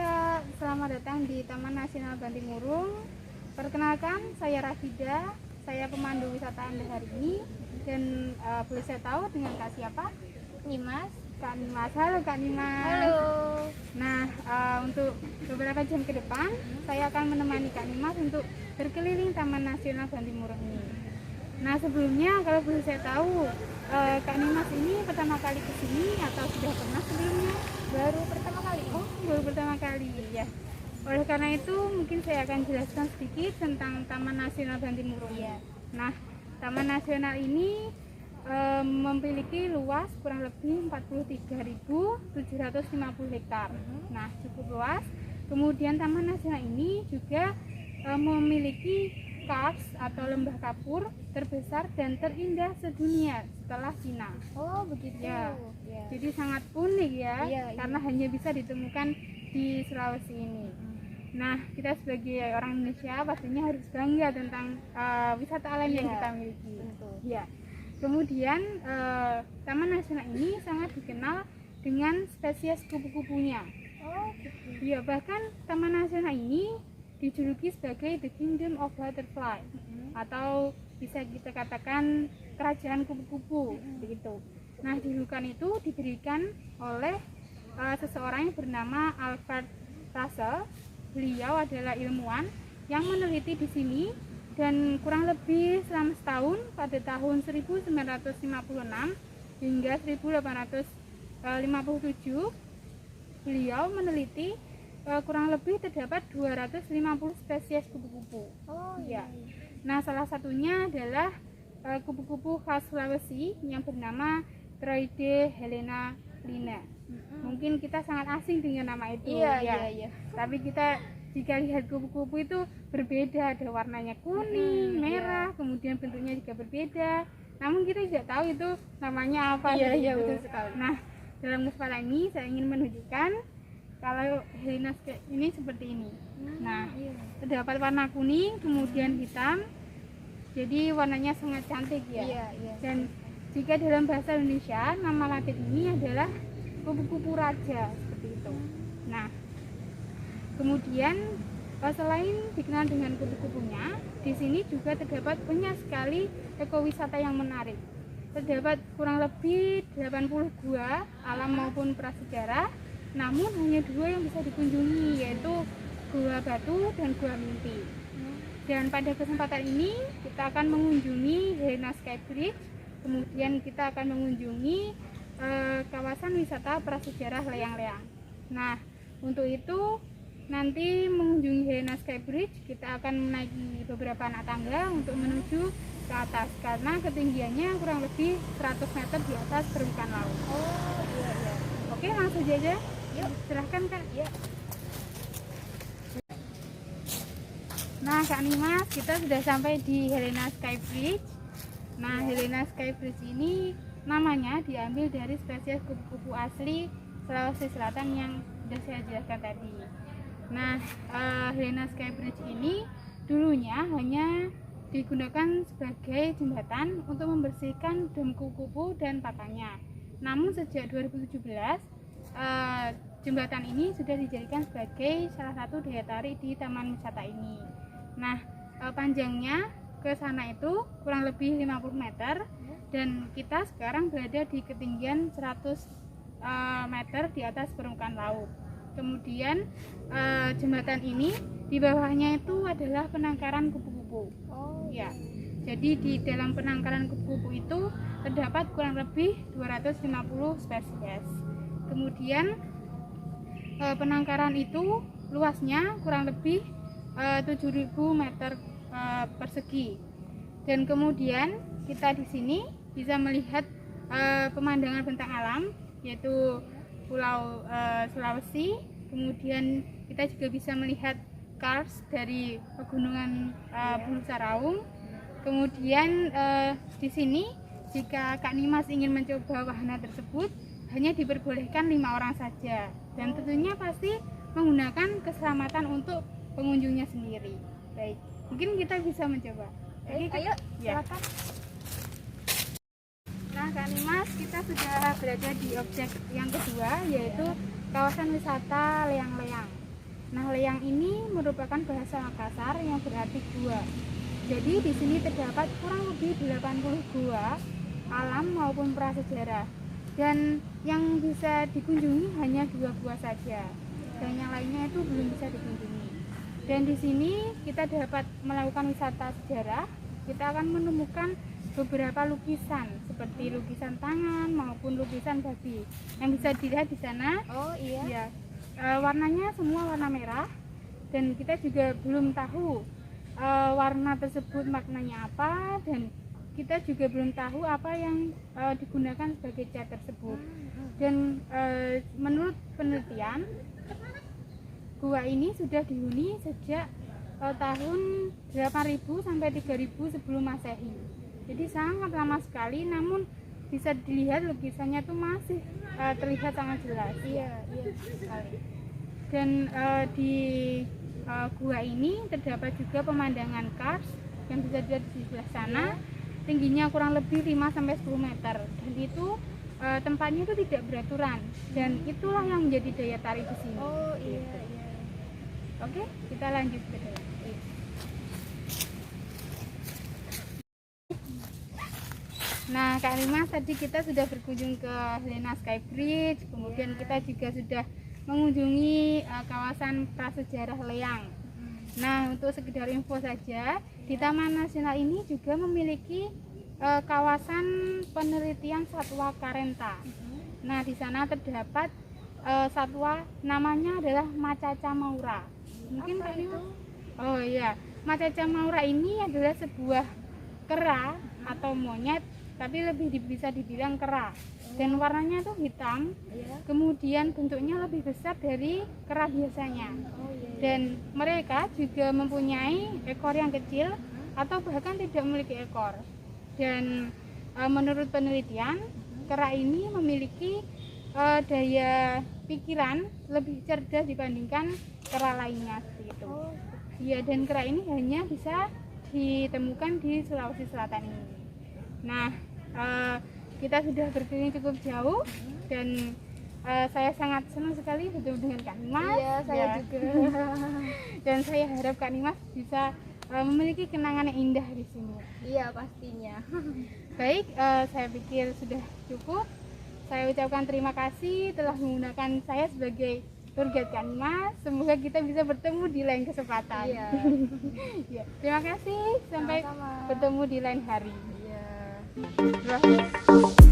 Kak, selamat datang di Taman Nasional Bantimurung. Perkenalkan, saya Rafida, saya pemandu wisata Anda hari ini. Dan boleh saya tahu dengan Kak siapa? Nimas. Kak Nimas. Halo Kak Nimas. Halo. Nah, untuk beberapa jam ke depan, saya akan menemani Kak Nimas untuk berkeliling Taman Nasional Bantimurung ini. Nah, sebelumnya kalau boleh saya tahu, Kak Nimas ini pertama kali ke sini atau sudah pernah sebelumnya? Baru pertama kali. Oh, baru pertama kali ya. Oleh karena itu, mungkin saya akan jelaskan sedikit tentang Taman Nasional Bantimurung. Iya. Nah, Taman Nasional ini memiliki luas kurang lebih 43.750 hektar. Nah, cukup luas. Kemudian Taman Nasional ini juga memiliki kars atau lembah kapur terbesar dan terindah sedunia setelah Cina. Oh, begitu. Ya. Ya. Jadi sangat unik ya, Iya. karena hanya bisa ditemukan di Sulawesi ini. Nah, kita sebagai orang Indonesia pastinya harus bangga tentang wisata alam yang Iya, kita miliki. tentu. Ya. Kemudian Taman Nasional ini sangat dikenal dengan spesies kupu-kupunya. Oh, gitu. Ya, bahkan Taman Nasional ini dijuluki sebagai The Kingdom of Butterfly atau bisa kita katakan kerajaan kupu-kupu begitu. Nah, julukan itu diberikan oleh seseorang yang bernama Alfred Russell. Beliau adalah ilmuwan yang meneliti di sini dan kurang lebih selama setahun pada tahun 1956 hingga 1857 beliau meneliti kurang lebih terdapat 250 spesies kupu-kupu. Oh, Ya. iya. Nah, salah satunya adalah kupu-kupu khas Sulawesi yang bernama Troide helena lina. Mungkin kita sangat asing dengan nama itu. Iya, ya. iya. Tapi kita jika lihat kupu-kupu itu berbeda, ada warnanya kuning, merah, kemudian bentuknya juga berbeda. Namun kita tidak tahu itu namanya apa. Iya, gitu. betul sekali. Nah, dalam kesempatan ini saya ingin menunjukkan kalau helena ini seperti ini. Nah, Iya. terdapat warna kuning, kemudian hitam. Jadi warnanya sangat cantik ya. Iya. Dan jika dalam bahasa Indonesia nama latin ini adalah kupu-kupu raja seperti itu. Nah, kemudian selain dikenal dengan kupu-kupunya, di sini juga terdapat banyak sekali ekowisata yang menarik. Terdapat kurang lebih 80 gua alam maupun prasejarah, namun hanya 2 yang bisa dikunjungi, yaitu Gua Batu dan Gua Mimpi. Dan pada kesempatan ini kita akan mengunjungi Helena Sky Bridge, kemudian kita akan mengunjungi kawasan wisata prasejarah Leang-Leang. Nah, untuk itu nanti mengunjungi Helena Sky Bridge kita akan menaiki beberapa anak tangga untuk menuju ke atas karena ketinggiannya kurang lebih 100 meter di atas permukaan laut. Oh, iya. Oke, langsung aja. Yuk. Silahkan Kak. Iya. Nah, Kak Nimas, kita sudah sampai di Helena Sky Bridge. Nah, Helena Sky Bridge ini namanya diambil dari spesies kupu-kupu asli Sulawesi Selatan yang sudah saya jelaskan tadi. Nah, Helena Sky Bridge ini dulunya hanya digunakan sebagai jembatan untuk membersihkan dom kupu-kupu dan pakannya. Namun sejak 2017, jembatan ini sudah dijadikan sebagai salah satu daya tarik di taman wisata ini. Nah, panjangnya ke sana itu kurang lebih 50 meter dan kita sekarang berada di ketinggian 100 meter di atas permukaan laut. Kemudian jembatan ini di bawahnya itu adalah penangkaran kupu-kupu. Oh, ya. Jadi di dalam penangkaran kupu-kupu itu terdapat kurang lebih 250 spesies. Kemudian penangkaran itu luasnya kurang lebih 7.000 meter persegi. Dan kemudian kita di sini bisa melihat pemandangan bentang alam yaitu Pulau Sulawesi. Kemudian kita juga bisa melihat kars dari pegunungan Bulu Saraung. Kemudian di sini jika Kak Nimas ingin mencoba wahana tersebut hanya diperbolehkan 5 orang saja dan tentunya pasti menggunakan keselamatan untuk pengunjungnya sendiri. Baik, mungkin kita bisa mencoba. Ayo, Ya. silakan. Nah, Kak Nimas, kita sudah berada di objek yang kedua yaitu kawasan wisata Leang-Leang. Nah, leyang ini merupakan bahasa Makassar yang berarti gua. Jadi di sini terdapat kurang lebih 80 gua alam maupun prasejarah. Dan yang bisa dikunjungi hanya 2 gua saja. Dan yang lainnya itu belum bisa dikunjungi. Dan di sini kita dapat melakukan wisata sejarah. Kita akan menemukan beberapa lukisan seperti lukisan tangan maupun lukisan babi yang bisa dilihat di sana. Oh iya. Ya, warnanya semua warna merah dan kita juga belum tahu warna tersebut maknanya apa, dan kita juga belum tahu apa yang digunakan sebagai cat tersebut. Dan menurut penelitian, gua ini sudah dihuni sejak tahun 8000 sampai 3000 sebelum Masehi. Jadi sangat lama sekali, namun bisa dilihat lukisannya tuh masih terlihat sangat jelas. Iya sekali. Dan di gua ini terdapat juga pemandangan kars yang bisa dilihat di sebelah sana. Tingginya kurang lebih 5 sampai 10 meter. Dan itu tempatnya itu tidak beraturan, dan itulah yang menjadi daya tarik di sini. Oh iya. Oke, kita lanjut ke dalam. Nah, Kak Limas, tadi kita sudah berkunjung ke Helena Sky Bridge, kemudian kita juga sudah mengunjungi kawasan prasejarah Leyang. Nah, untuk sekedar info saja, di Taman Nasional ini juga memiliki kawasan penelitian satwa karenta. Nah, di sana terdapat satwa namanya adalah Macaca maura. Mungkin Kak Limas? Oh iya, Macaca maura ini adalah sebuah kera atau monyet, tapi lebih bisa dibilang kera, dan warnanya tuh hitam. Kemudian bentuknya lebih besar dari kera biasanya. Dan mereka juga mempunyai ekor yang kecil atau bahkan tidak memiliki ekor. Dan menurut penelitian, kera ini memiliki daya pikiran lebih cerdas dibandingkan kera lainnya seperti itu. Ya, dan kera ini hanya bisa ditemukan di Sulawesi Selatan ini. Nah, kita sudah berkeliling cukup jauh, dan saya sangat senang sekali bertemu dengan Kak Nimas. Iya, saya juga. Dan saya harap Kak Nimas bisa memiliki kenangan yang indah di sini. Iya, pastinya. Baik, saya pikir sudah cukup. Saya ucapkan terima kasih telah menggunakan saya sebagai tour guide Kak Nimas. Semoga kita bisa bertemu di lain kesempatan. Iya. Ya, terima kasih. Sampai Sama-sama. bertemu di lain hari. Iya. Terima kasih.